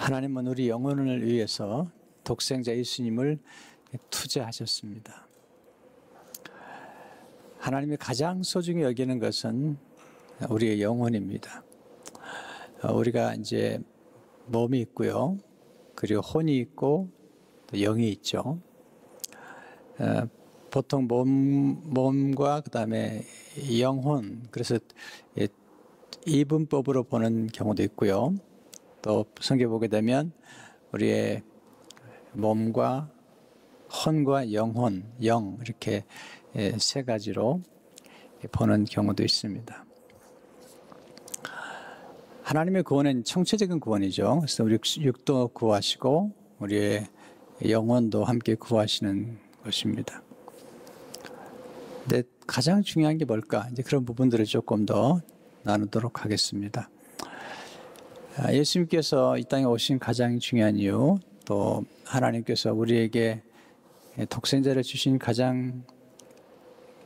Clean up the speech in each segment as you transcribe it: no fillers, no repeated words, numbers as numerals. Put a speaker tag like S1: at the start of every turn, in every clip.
S1: 하나님은 우리 영혼을 위해서 독생자 예수님을 투자하셨습니다. 하나님이 가장 소중히 여기는 것은 우리의 영혼입니다. 우리가 이제 몸이 있고요. 그리고 혼이 있고 또 영이 있죠. 보통 몸과 그다음에 영혼, 그래서 이분법으로 보는 경우도 있고요. 또 성경 보게 되면 우리의 몸과 혼과 영혼, 영 이렇게 세 가지로 보는 경우도 있습니다. 하나님의 구원은 총체적인 구원이죠. 그래서 우리 육도 구하시고 우리의 영혼도 함께 구하시는 것입니다. 근데 가장 중요한 게 뭘까? 이제 그런 부분들을 조금 더 나누도록 하겠습니다. 예수님께서 이 땅에 오신 가장 중요한 이유, 또 하나님께서 우리에게 독생자를 주신 가장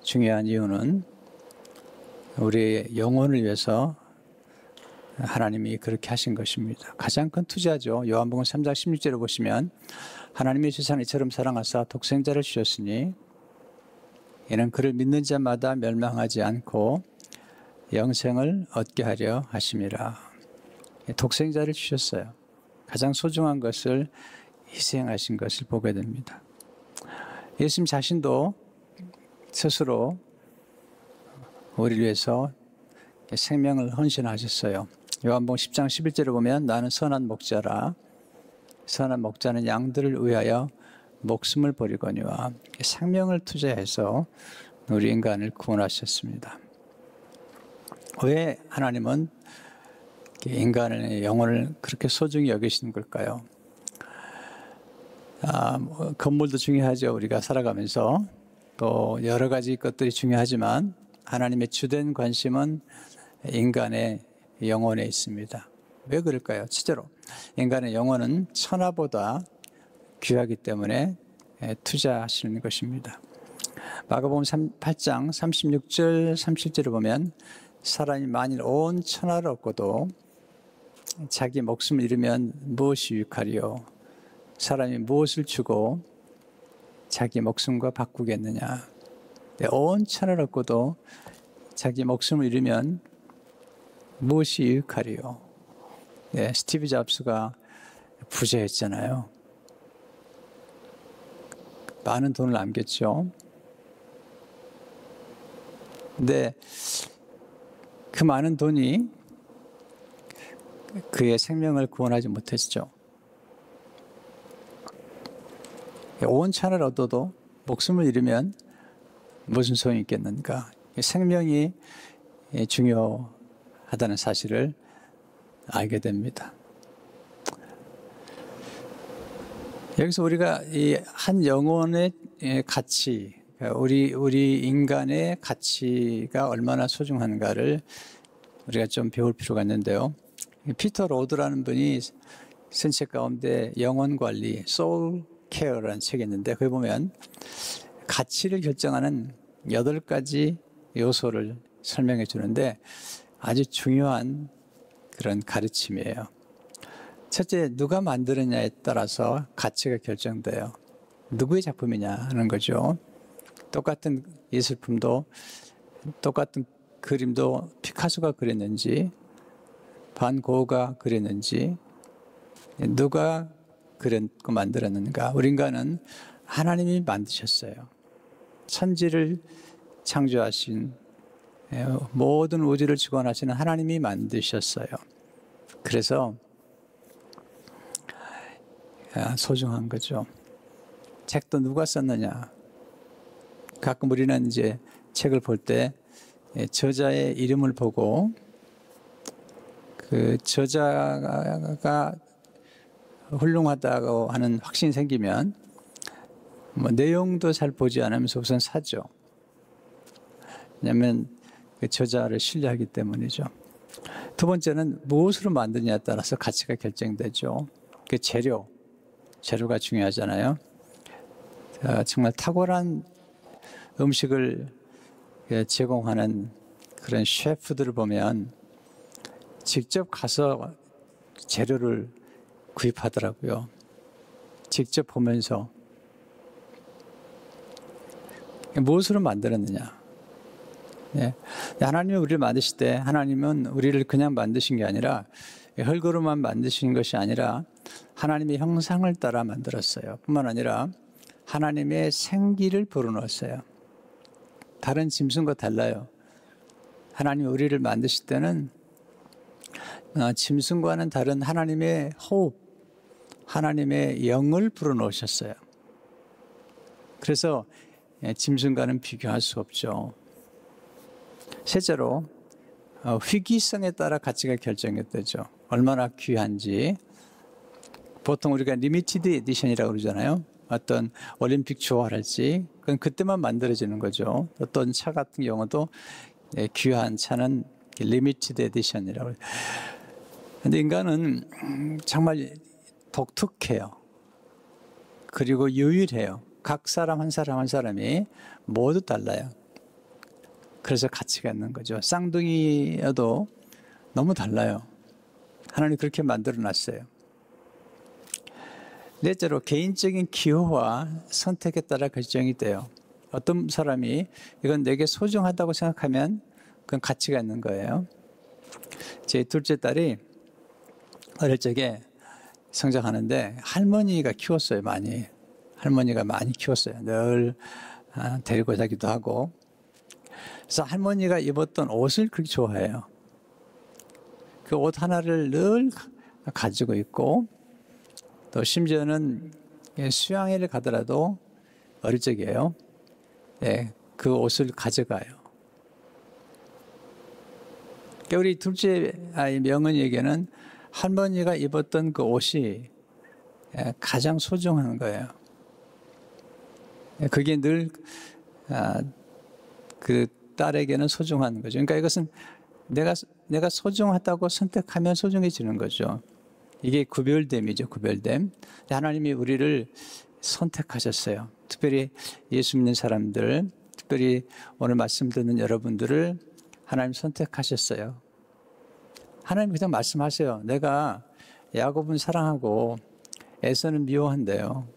S1: 중요한 이유는 우리의 영혼을 위해서 하나님이 그렇게 하신 것입니다. 가장 큰 투자죠. 요한복음 3장 16절을 보시면 하나님이 세상을 이처럼 사랑하사 독생자를 주셨으니 이는 그를 믿는 자마다 멸망하지 않고 영생을 얻게 하려 하심이라. 독생자를 주셨어요. 가장 소중한 것을 희생하신 것을 보게 됩니다. 예수님 자신도 스스로 우리를 위해서 생명을 헌신하셨어요. 요한복음 10장 11절을 보면 나는 선한 목자라. 선한 목자는 양들을 위하여 목숨을 버리거니와 생명을 투자해서 우리 인간을 구원하셨습니다. 왜 하나님은 인간의 영혼을 그렇게 소중히 여기시는 걸까요? 건물도 중요하죠. 우리가 살아가면서 또 여러 가지 것들이 중요하지만 하나님의 주된 관심은 인간의 영혼에 있습니다. 왜 그럴까요? 실제로 인간의 영혼은 천하보다 귀하기 때문에 투자하시는 것입니다. 마가복음 8장 36절 37절을 보면 사람이 만일 온 천하를 얻고도 자기 목숨을 잃으면 무엇이 유익하리요? 사람이 무엇을 주고 자기 목숨과 바꾸겠느냐? 온 천하를 얻고도 자기 목숨을 잃으면 무엇이 유익하리요? 스티브 잡스가 부자였잖아요. 많은 돈을 남겼죠. 근데 그 많은 돈이 그의 생명을 구원하지 못했죠. 온 천하를 얻어도 목숨을 잃으면 무슨 소용이 있겠는가? 생명이 중요하다는 사실을 알게 됩니다. 여기서 우리가 이 한 영혼의 가치, 우리 인간의 가치가 얼마나 소중한가를 우리가 좀 배울 필요가 있는데요. 피터 로드라는 분이 쓴 책 가운데 영혼 관리, 소울 케어라는 책이 있는데 거기 보면 가치를 결정하는 8가지 요소를 설명해 주는데 아주 중요한 그런 가르침이에요. 첫째, 누가 만드느냐에 따라서 가치가 결정돼요. 누구의 작품이냐 하는 거죠. 똑같은 예술품도, 똑같은 그림도 피카소가 그렸는지, 반 고흐가 그렸는지, 누가 그렸고 만들었는가? 우리 인간은 하나님이 만드셨어요. 천지를 창조하신, 모든 우주를 주관하시는 하나님이 만드셨어요. 그래서 소중한 거죠. 책도 누가 썼느냐? 가끔 우리는 이제 책을 볼 때 저자의 이름을 보고 그 저자가 훌륭하다고 하는 확신이 생기면 내용도 잘 보지 않으면서 우선 사죠. 왜냐하면 그 저자를 신뢰하기 때문이죠. 두 번째는 무엇으로 만드냐에 따라서 가치가 결정되죠. 그 재료가 중요하잖아요. 정말 탁월한 음식을 제공하는 그런 셰프들을 보면 직접 가서 재료를 구입하더라고요. 직접 보면서. 무엇으로 만들었느냐? 예. 하나님이 우리를 만드실 때 하나님은 우리를 그냥 만드신 게 아니라 흙으로만 만드신 것이 아니라 하나님의 형상을 따라 만들었어요. 뿐만 아니라 하나님의 생기를 불어넣었어요. 다른 짐승과 달라요. 하나님이 우리를 만드실 때는 짐승과는 다른 하나님의 호흡, 하나님의 영을 불어넣으셨어요. 그래서 짐승과는 비교할 수 없죠. 실제로 희귀성에 따라 가치가 결정되죠. 얼마나 귀한지. 보통 우리가 리미티드 에디션이라고 그러잖아요. 어떤 올림픽 조화랄지 그건 그때만 만들어지는 거죠. 어떤 차 같은 경우도 귀한 차는 리미티드 에디션이라고. 그런데 인간은 정말 독특해요. 그리고 유일해요. 각 사람 한 사람 한 사람이 모두 달라요. 그래서 가치가 있는 거죠. 쌍둥이여도 너무 달라요. 하나님 그렇게 만들어 놨어요. 넷째로 개인적인 기호와 선택에 따라 결정이 돼요. 어떤 사람이 이건 내게 소중하다고 생각하면 그건 가치가 있는 거예요. 제 둘째 딸이 어릴 적에 성장하는데 할머니가 키웠어요. 많이. 할머니가 많이 키웠어요. 늘 데리고 자기도 하고. 그래서 할머니가 입었던 옷을 그렇게 좋아해요. 그 옷 하나를 늘 가지고 있고 또 심지어는 수양회를 가더라도 어릴 적이에요. 예, 그 옷을 가져가요. 우리 둘째 아이 명은이에게는 할머니가 입었던 그 옷이 가장 소중한 거예요. 그게 늘 그 딸에게는 소중한 거죠. 그러니까 이것은 내가 소중하다고 선택하면 소중해지는 거죠. 이게 구별됨이죠. 구별됨. 하나님이 우리를 선택하셨어요. 특별히 예수 믿는 사람들, 특별히 오늘 말씀 듣는 여러분들을 하나님 선택하셨어요. 하나님 그냥 말씀하세요. 내가 야곱은 사랑하고 에서는 미워한대요.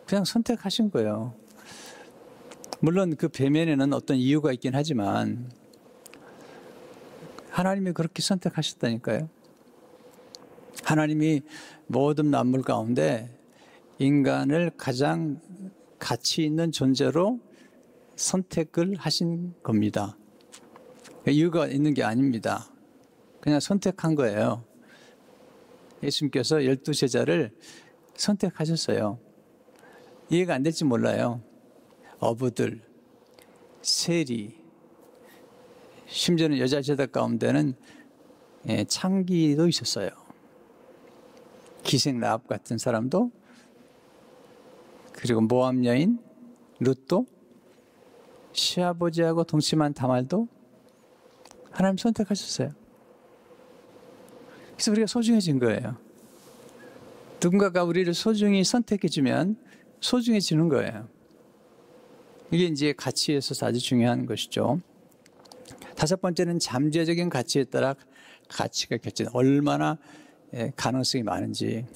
S1: 그냥 선택하신 거예요. 물론 그 배면에는 어떤 이유가 있긴 하지만 하나님이 그렇게 선택하셨다니까요. 하나님이 모든 만물 가운데 인간을 가장 가치 있는 존재로 선택을 하신 겁니다. 이유가 있는 게 아닙니다. 그냥 선택한 거예요. 예수님께서 12제자를 선택하셨어요. 이해가 안 될지 몰라요. 어부들, 세리, 심지어는 여자 제자 가운데는 창기도 있었어요. 기생 라합 같은 사람도, 그리고 모압 여인 룻도, 시아버지하고 동침한 다말도 하나님 선택하셨어요. 그래서 우리가 소중해진 거예요. 누군가가 우리를 소중히 선택해주면 소중해지는 거예요. 이게 이제 가치에 있어서 아주 중요한 것이죠. 다섯 번째는 잠재적인 가치에 따라 가치가 결정. 얼마나 가능성이 많은지.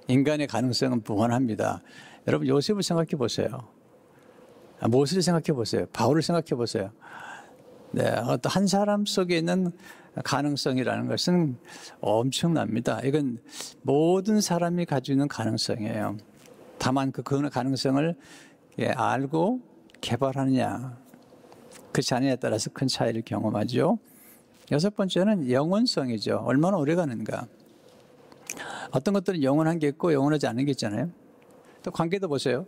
S1: 인간의 가능성은 무한합니다. 여러분 요셉을 생각해 보세요. 모세를 생각해 보세요. 바울을 생각해 보세요. 네, 어떤 한 사람 속에 있는 가능성이라는 것은 엄청납니다. 이건 모든 사람이 가지고 있는 가능성이에요. 다만 그 가능성을 알고 개발하느냐, 그렇지 않느냐에 따라서 큰 차이를 경험하죠. 여섯 번째는 영원성이죠. 얼마나 오래 가는가. 어떤 것들은 영원한 게 있고 영원하지 않은 게 있잖아요. 또 관계도 보세요.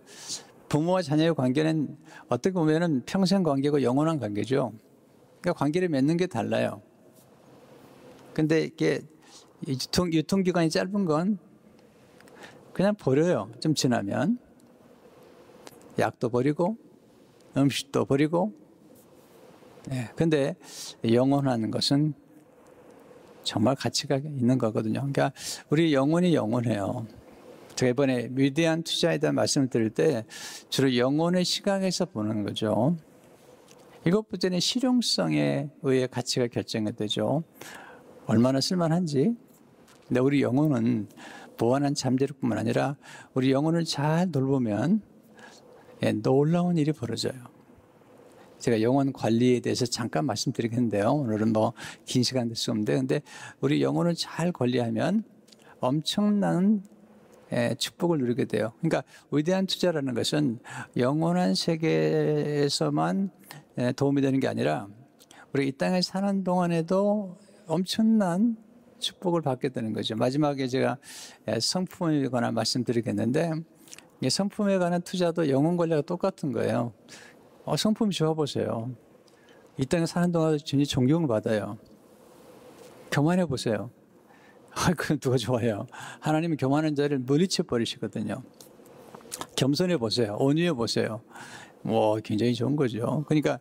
S1: 부모와 자녀의 관계는 어떻게 보면 평생 관계고 영원한 관계죠. 그러니까 관계를 맺는 게 달라요. 근데 이게 유통기간이 짧은 건 그냥 버려요. 좀 지나면. 약도 버리고 음식도 버리고. 근데 영원한 것은 정말 가치가 있는 거거든요. 그러니까 우리 영혼이 영원해요. 제가 이번에 위대한 투자에 대한 말씀을 드릴 때 주로 영혼의 시각에서 보는 거죠. 이것보다는 실용성에 의해 가치가 결정이 되죠. 얼마나 쓸만한지. 근데 우리 영혼은 구원한 잠재력뿐만 아니라 우리 영혼을 잘 돌보면 놀라운 일이 벌어져요. 제가 영혼 관리에 대해서 잠깐 말씀드리겠는데요. 오늘은 뭐 긴 시간 될 수 없는데, 근데 우리 영혼을 잘 관리하면 엄청난 축복을 누리게 돼요. 그러니까 위대한 투자라는 것은 영원한 세계에서만 도움이 되는 게 아니라 우리 이 땅에 사는 동안에도 엄청난 축복을 받게 되는 거죠. 마지막에 제가 성품에 관한 말씀드리겠는데, 성품에 관한 투자도 영혼 관리가 똑같은 거예요. 성품이 좋아 보세요. 이 땅에 사는 동안 진짜 존경을 받아요. 교만해 보세요. 그건 누가 좋아해요? 하나님은 교만한 자를 물리쳐 버리시거든요. 겸손해 보세요. 온유해 보세요. 뭐 굉장히 좋은 거죠. 그러니까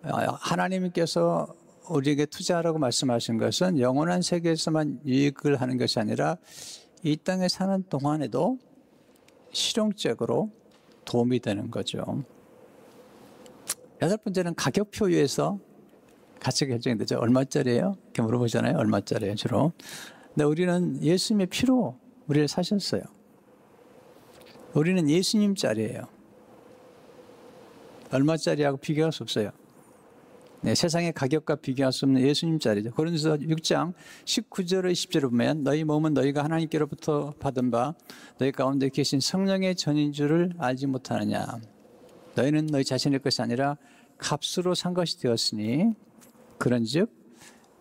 S1: 하나님께서 우리에게 투자하라고 말씀하신 것은 영원한 세계에서만 유익을 하는 것이 아니라 이 땅에 사는 동안에도 실용적으로 도움이 되는 거죠. 여덟 번째는 가격표에서 가치가 결정이 되죠. 얼마짜리예요? 이렇게 물어보잖아요. 얼마짜리예요, 주로. 근데 우리는 예수님의 피로 우리를 사셨어요. 우리는 예수님짜리예요. 얼마짜리하고 비교할 수 없어요. 네, 세상의 가격과 비교할 수 없는 예수님짜리죠. 고린도서 6장 19절에 20절을 보면 너희 몸은 너희가 하나님께로부터 받은 바 너희 가운데 계신 성령의 전인 줄을 알지 못하느냐. 너희는 너희 자신의 것이 아니라 값으로 산 것이 되었으니 그런즉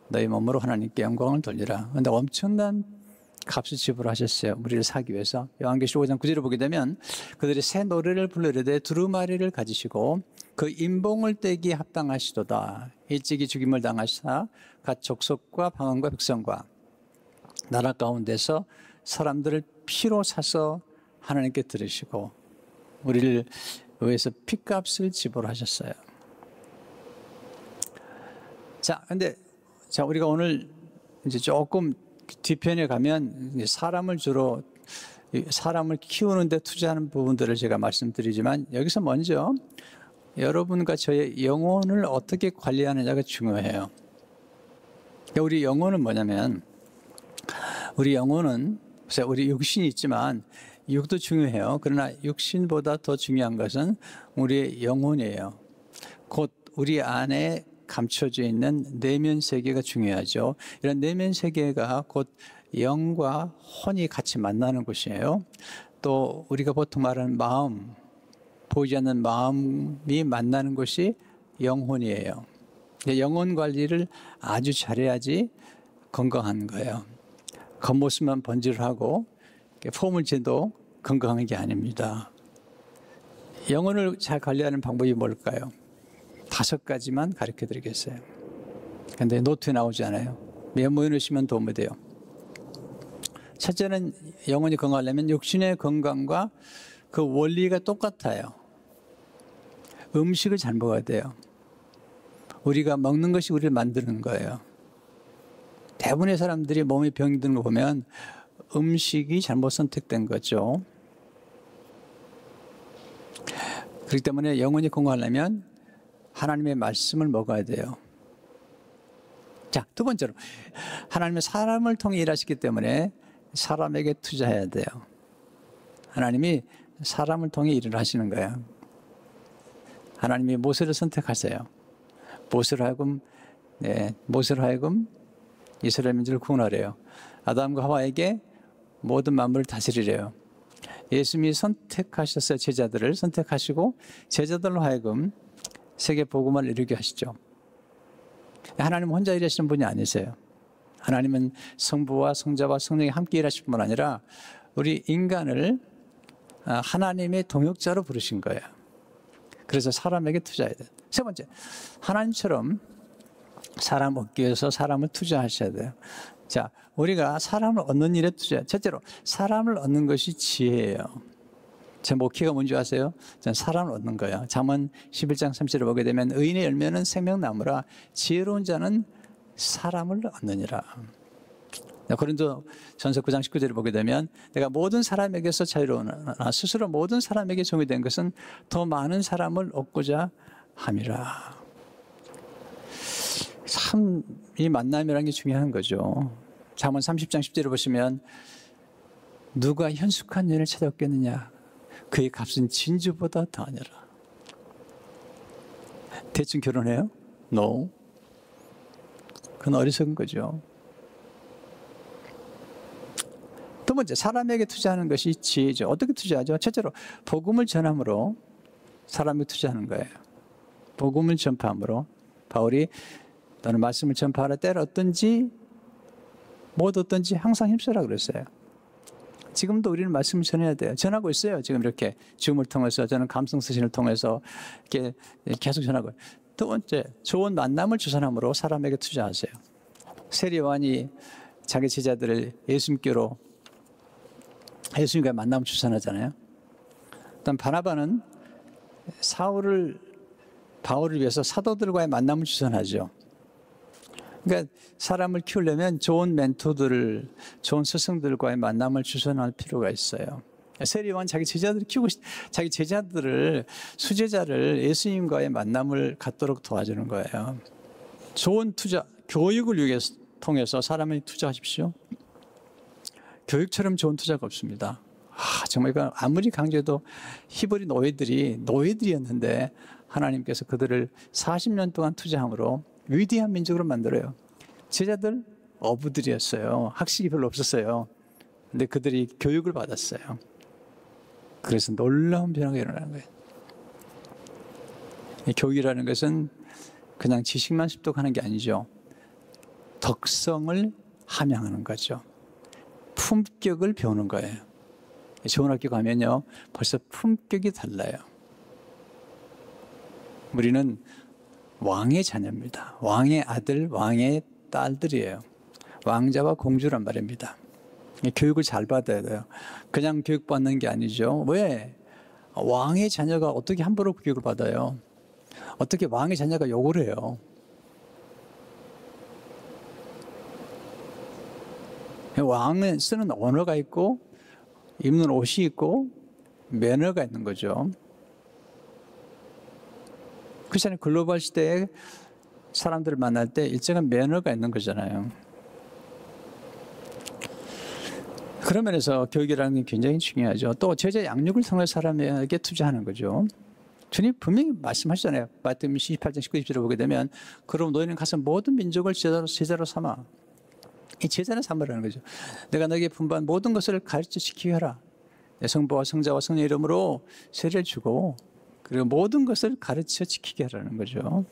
S1: 너희 몸으로 하나님께 영광을 돌리라. 그런데 엄청난 값을 지불하셨어요. 우리를 사기 위해서. 요한계시록 5장 9절을 보게 되면 그들이 새 노래를 부르려되 두루마리를 가지시고 그 인봉을 떼기에 합당하시도다. 일찍이 죽임을 당하시사 각 족속과 방언과 백성과 나라 가운데서 사람들을 피로 사서 하나님께 들으시고 우리를 위해서 피값을 지불하셨어요. 자, 근데 우리가 오늘 이제 조금 뒤편에 가면 사람을 키우는 데 투자하는 부분들을 제가 말씀드리지만 여기서 먼저 여러분과 저의 영혼을 어떻게 관리하느냐가 중요해요. 우리 영혼은 뭐냐면 우리 영혼은 우리 육신이 있지만 육도 중요해요. 그러나 육신보다 더 중요한 것은 우리의 영혼이에요. 곧 우리 안에 감춰져 있는 내면 세계가 중요하죠. 이런 내면 세계가 곧 영과 혼이 같이 만나는 곳이에요. 또 우리가 보통 말하는 마음, 보이지 않는 마음이 만나는 곳이 영혼이에요. 영혼 관리를 아주 잘해야지 건강한 거예요. 겉모습만 번지르하고 폼을 재도 건강한 게 아닙니다. 영혼을 잘 관리하는 방법이 뭘까요? 5가지만 가르쳐 드리겠어요. 근데 노트에 나오지 않아요. 메모해 놓으시면 도움이 돼요. 첫째는 영혼이 건강하려면 육신의 건강과 그 원리가 똑같아요. 음식을 잘 먹어야 돼요. 우리가 먹는 것이 우리를 만드는 거예요. 대부분의 사람들이 몸에 병이 드는 거 보면 음식이 잘못 선택된 거죠. 그렇기 때문에 영혼이 건강하려면 하나님의 말씀을 먹어야 돼요. 자, 두 번째로 하나님은 사람을 통해 일하시기 때문에 사람에게 투자해야 돼요. 하나님이 사람을 통해 일을 하시는 거예요. 하나님이 모세를 선택하세요. 모세로 하여금 이스라엘 민족을 구원하래요. 아담과 하와에게 모든 만물을 다스리래요. 예수님이 선택하셨어요. 제자들을 선택하시고 제자들로 하여금 세계 복음을 이루게 하시죠. 하나님은 혼자 일하시는 분이 아니세요. 하나님은 성부와 성자와 성령이 함께 일하실 뿐만 아니라 우리 인간을 하나님의 동역자로 부르신 거예요. 그래서 사람에게 투자해야 돼요. 세 번째, 하나님처럼 사람 얻기 위해서 사람을 투자하셔야 돼요. 자, 우리가 사람을 얻는 일에 투자. 첫째로 사람을 얻는 것이 지혜예요. 제 목회가 뭔지 아세요? 전 사람을 얻는 거예요. 잠언 11장 30절을 보게 되면 의인의 열매는 생명나무라 지혜로운 자는 사람을 얻느니라. 고린도 전서 9장 19절을 보게 되면 내가 모든 사람에게서 자유로우나 스스로 모든 사람에게 종이 된 것은 더 많은 사람을 얻고자 함이라. 참 이 만남이라는 게 중요한 거죠. 잠언 30장 10절을 보시면 누가 현숙한 연을 찾았겠느냐? 그의 값은 진주보다 더하니라. 대충 결혼해요? No. 그건 어리석은 거죠. 두 번째, 사람에게 투자하는 것이 지혜죠. 어떻게 투자하죠? 첫째로 복음을 전함으로 사람에게 투자하는 거예요. 복음을 전파함으로. 바울이 너는 말씀을 전파하라. 때를 어떤지 못 어떤지 항상 힘쓰라 그랬어요. 지금도 우리는 말씀을 전해야 돼요. 전하고 있어요. 지금 이렇게 줌을 통해서 저는 감성 서신을 통해서 이렇게 계속 전하고. 두 번째, 좋은 만남을 주선함으로 사람에게 투자하세요. 세리 요한이 자기 제자들을 예수님과 만남을 주선하잖아요. 일단 바나바는 바울을 위해서 사도들과의 만남을 주선하죠. 그러니까 사람을 키우려면 좋은 멘토들을, 좋은 스승들과의 만남을 주선할 필요가 있어요. 세리요한 자기 제자들을, 수제자를 예수님과의 만남을 갖도록 도와주는 거예요. 좋은 투자, 교육을 통해서 사람을 투자하십시오. 교육처럼 좋은 투자가 없습니다. 정말 이건 아무리 강조해도 히브리 노예들이었는데 하나님께서 그들을 40년 동안 투자함으로 위대한 민족으로 만들어요. 제자들 어부들이었어요. 학식이 별로 없었어요. 근데 그들이 교육을 받았어요. 그래서 놀라운 변화가 일어나는 거예요. 이 교육이라는 것은 그냥 지식만 습득하는 게 아니죠. 덕성을 함양하는 거죠. 품격을 배우는 거예요. 좋은 학교 가면요, 벌써 품격이 달라요. 우리는 왕의 자녀입니다. 왕의 아들, 왕의 딸들이에요. 왕자와 공주란 말입니다. 교육을 잘 받아야 돼요. 그냥 교육받는 게 아니죠. 왜? 왕의 자녀가 어떻게 함부로 교육을 받아요? 어떻게 왕의 자녀가 욕을 해요? 왕은 쓰는 언어가 있고 입는 옷이 있고 매너가 있는 거죠. 그렇잖아요. 글로벌 시대에 사람들을 만날 때 일정한 매너가 있는 거잖아요. 그런 면에서 교육이라는 게 굉장히 중요하죠. 또 제자 양육을 통해 사람에게 투자하는 거죠. 주님 분명히 말씀하시잖아요. 마태복음 28장 19, 20절을 보게 되면 그럼 너희는 가서 모든 민족을 제자로 삼아. 이 제자는 삼으라는 거죠. 내가 너에게 분부한 모든 것을 가르쳐 지키게 하라. 내 성부와 성자와 성령의 이름으로 세례를 주고 그리고 모든 것을 가르쳐 지키게 하라는 거죠.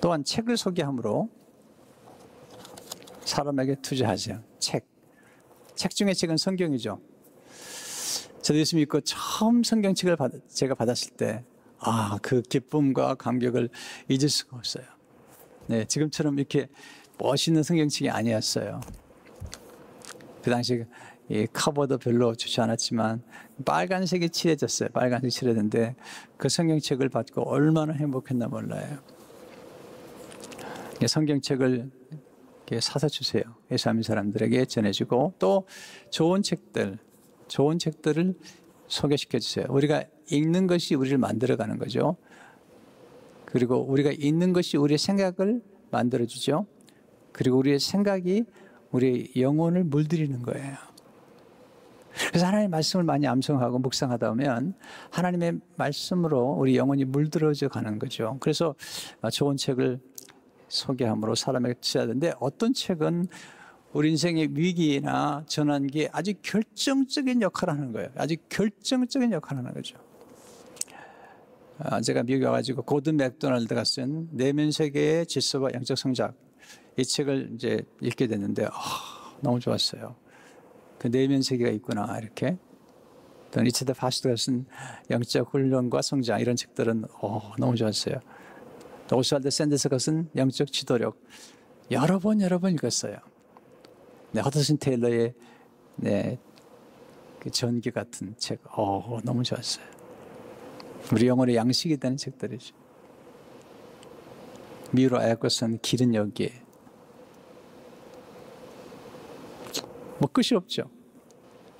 S1: 또한 책을 소개함으로 사람에게 투자하세요. 책 중에 책은 성경이죠. 저도 예수 믿고 처음 성경책을 제가 받았을 때 그 기쁨과 감격을 잊을 수가 없어요. 네, 지금처럼 이렇게 멋있는 성경책이 아니었어요. 그 당시 이 커버도 별로 좋지 않았지만 빨간색이 칠해졌어요. 빨간색이 칠해졌는데 그 성경책을 받고 얼마나 행복했나 몰라요. 성경책을 사서 주세요. 예수 믿는 사람들에게 전해주고 또 좋은 책들을 소개시켜 주세요. 우리가 읽는 것이 우리를 만들어가는 거죠. 그리고 우리가 읽는 것이 우리의 생각을 만들어주죠. 그리고 우리의 생각이 우리의 영혼을 물들이는 거예요. 그래서 하나님의 말씀을 많이 암송하고 묵상하다 보면 하나님의 말씀으로 우리 영혼이 물들어져 가는 거죠. 그래서 좋은 책을 소개함으로 사람에게 투자하는데 어떤 책은 우리 인생의 위기나 전환기에 아주 결정적인 역할을 하는 거예요. 아주 결정적인 역할을 하는 거죠. 제가 미국에 와가지고 고든 맥도날드가 쓴 내면 세계의 질서와 영적 성장 이 책을 이제 읽게 됐는데 너무 좋았어요. 그 내면 세계가 있구나 이렇게. 또 리처드 파스트가 쓴 영적 훈련과 성장 이런 책들은 너무 좋았어요. 또 오스왈드 샌더스가 쓴 영적 지도력 여러 번 읽었어요. 네, 허드슨 테일러의 그 전기 같은 책 너무 좋았어요. 우리 영혼의 양식이 되는 책들이죠. 미우로 아야코 쓴 길은 여기에. 끝이 없죠.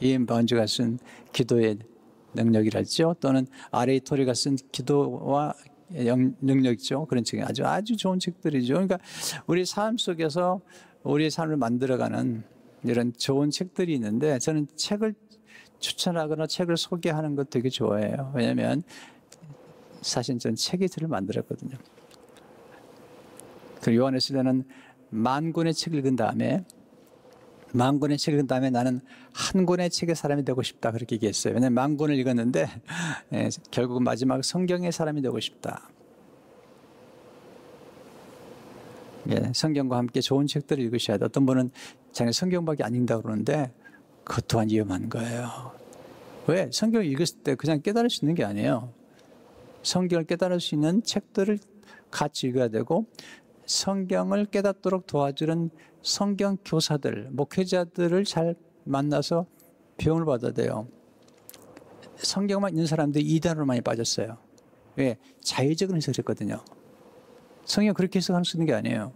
S1: 이엠 바운즈가 쓴 기도의 능력이랄지요. 또는 아레이 토리가 쓴 기도와 능력이죠. 그런 책이 아주 좋은 책들이죠. 그러니까 우리 삶 속에서 우리의 삶을 만들어가는 이런 좋은 책들이 있는데 저는 책을 추천하거나 책을 소개하는 거 되게 좋아해요. 왜냐하면 사실 전 책이슬을 만들었거든요. 그 요한에서는 10,000권의 책을 읽은 다음에 10,000권의 책을 읽은 다음에 나는 한 권의 책의 사람이 되고 싶다 그렇게 얘기했어요. 왜냐하면 10,000권을 읽었는데 결국 마지막 성경의 사람이 되고 싶다. 성경과 함께 좋은 책들을 읽으셔야 돼. 어떤 분은 자기 성경밖에 안 읽는다고 그러는데 그것 또한 위험한 거예요. 왜? 성경을 읽었을 때 그냥 깨달을 수 있는 게 아니에요. 성경을 깨달을 수 있는 책들을 같이 읽어야 되고 성경을 깨닫도록 도와주는 성경 교사들, 목회자들을 잘 만나서 배움을 받아야 돼요. 성경만 있는 사람들이 이단으로 많이 빠졌어요. 왜? 자의적인 해석을 했거든요. 성경 그렇게 해석할 수 있는 게 아니에요.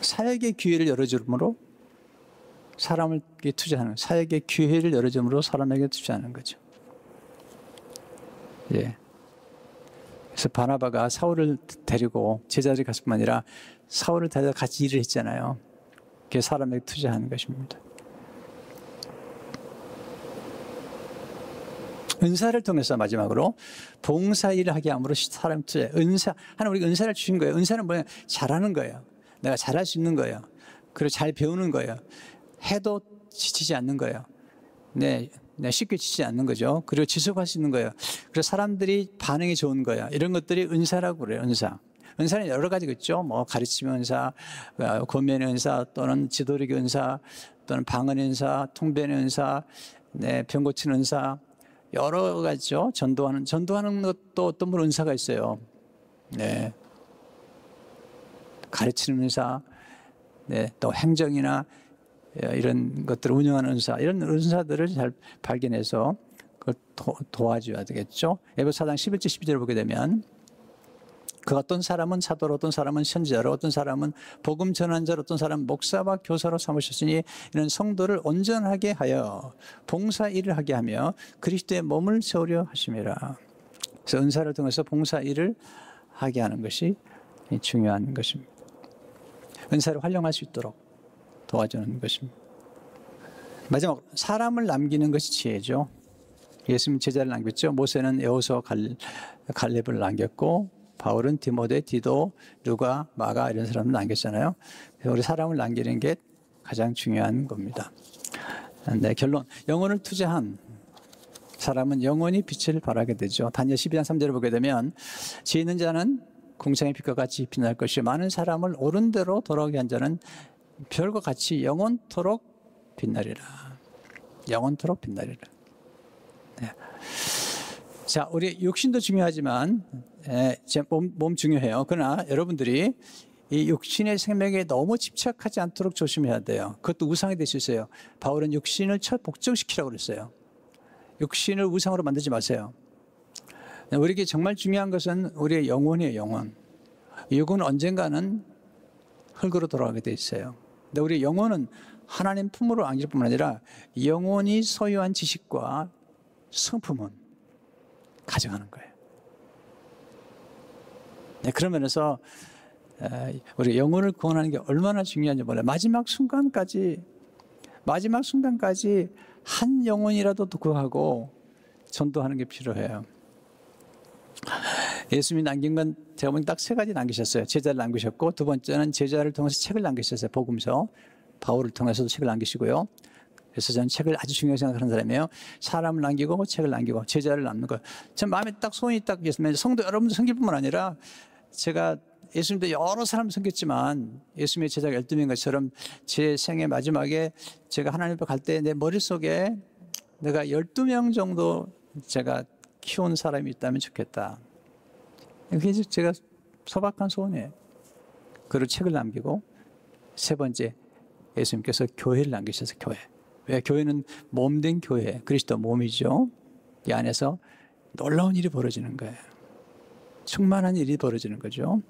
S1: 사역의 기회를 열어줌으로 사람에게 투자하는, 사역의 기회를 열어줌으로 사람에게 투자하는 거죠. 예. 그래서 바나바가 사울을 데리고 제자들이 갔을 뿐만 아니라 사울을 데려다 같이 일을 했잖아요. 그게 사람에게 투자하는 것입니다. 은사를 통해서 마지막으로 봉사 일을 하게 함으로 사람 투자. 은사, 하나님 우리가 은사를 주신 거예요. 은사는 뭐냐? 잘하는 거예요. 내가 잘할 수 있는 거예요. 그리고 잘 배우는 거예요. 해도 지치지 않는 거예요. 네, 쉽게 지치지 않는 거죠. 그리고 지속할 수 있는 거예요. 그래서 사람들이 반응이 좋은 거예요. 이런 것들이 은사라고 그래요. 은사. 은사는 여러 가지가 있죠. 뭐 가르침 은사, 권면 은사, 또는 지도력 은사, 또는 방언 은사, 통변 은사, 네, 병 고치는 은사, 여러 가지죠. 전도하는 것도 어떤 분 은사가 있어요. 네, 가르치는 은사, 네, 또 행정이나 이런 것들을 운영하는 은사, 이런 은사들을 잘 발견해서 그걸 도와줘야 되겠죠. 에베소 4장 11절 12절을 보게 되면 그 어떤 사람은 사도로, 어떤 사람은 선지자로, 어떤 사람은 복음 전환자로, 어떤 사람은 목사와 교사로 삼으셨으니 이런 성도를 온전하게 하여 봉사 일을 하게 하며 그리스도의 몸을 세우려 하심이라. 그래서 은사를 통해서 봉사 일을 하게 하는 것이 중요한 것입니다. 은사를 활용할 수 있도록 도와주는 것입니다. 마지막으로 사람을 남기는 것이 지혜죠. 예수님 제자를 남겼죠. 모세는 여호수아 갈렙을 남겼고 바울은 디모데, 디도, 누가, 마가 이런 사람을 남겼잖아요. 그래서 우리 사람을 남기는 게 가장 중요한 겁니다. 네, 결론. 영혼을 투자한 사람은 영원히 빛을 발하게 되죠. 다니엘 12장 3절을 보게 되면 지혜 있는 자는 궁창의 빛과 같이 빛날 것이 많은 사람을 옳은 대로 돌아오게 한 자는 별과 같이 영원토록 빛나리라. 영원토록 빛나리라. 네. 자, 우리 육신도 중요하지만 제 몸 중요해요. 그러나 여러분들이 이 육신의 생명에 너무 집착하지 않도록 조심해야 돼요. 그것도 우상이 될 수 있어요. 바울은 육신을 복종시키라고 그랬어요. 육신을 우상으로 만들지 마세요. 우리에게 정말 중요한 것은 우리의 영혼이에요. 영혼. 육은 언젠가는 흙으로 돌아가게 돼 있어요. 근데 우리 영혼은 하나님 품으로 안길 뿐만 아니라 영혼이 소유한 지식과 성품은 가져가는 거예요. 네, 그런 면에서 우리 영혼을 구원하는 게 얼마나 중요한지 몰라요. 마지막 순간까지 한 영혼이라도 구하고 전도하는 게 필요해요. 예수님이 남긴 건 제가 보니 딱 3가지 남기셨어요. 제자를 남기셨고, 두 번째는 제자를 통해서 책을 남기셨어요. 복음서. 바울을 통해서도 책을 남기시고요. 그래서 저는 책을 아주 중요하게 생각하는 사람이에요. 사람을 남기고 책을 남기고 제자를 남는 거. 전 마음에 딱 소원이 딱 있으면 성도 여러분들 섬길 뿐만 아니라 제가 예수님도 여러 사람을 섬겼지만 예수님의 제자가 12명 것처럼 제 생의 마지막에 제가 하나님 앞에 갈 때 내 머릿속에 내가 12명 정도 제가 키운 사람이 있다면 좋겠다. 그게 제가 소박한 소원이에요. 그리고 책을 남기고 3번째 예수님께서 교회를 남기셔서 교회. 왜? 교회는 몸된 교회, 그리스도 몸이죠. 이 안에서 놀라운 일이 벌어지는 거예요. 충만한 일이 벌어지는 거죠.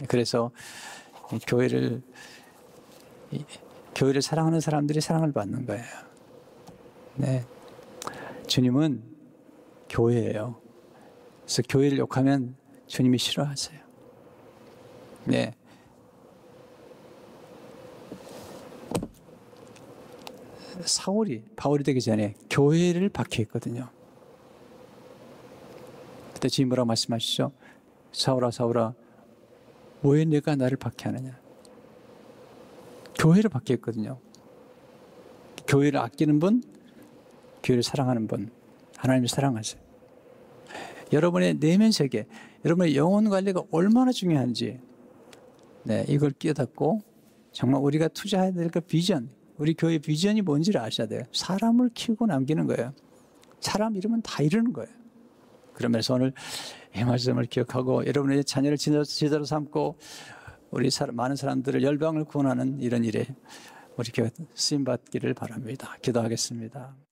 S1: 그래서 교회를 사랑하는 사람들이 사랑을 받는 거예요. 네, 주님은 교회예요. 그래서 교회를 욕하면 주님이 싫어하세요. 네, 바울이 되기 전에 교회를 박해했거든요. 그때 주님 뭐라고 말씀하시죠? 사울아 사울아 왜 내가 나를 박해하느냐. 교회를 박해했거든요. 교회를 아끼는 분, 교회를 사랑하는 분, 하나님을 사랑하세요. 여러분의 내면 세계, 여러분의 영혼 관리가 얼마나 중요한지, 네, 이걸 깨닫고 정말 우리가 투자해야 될 그 비전, 우리 교회 비전이 뭔지를 아셔야 돼요. 사람을 키우고 남기는 거예요. 사람 이루면 다 이루는 거예요. 그러면서 오늘 이 말씀을 기억하고 여러분의 자녀를 지도자로 삼고 우리 많은 사람들을 열방을 구원하는 이런 일에 우리 교회 쓰임받기를 바랍니다. 기도하겠습니다.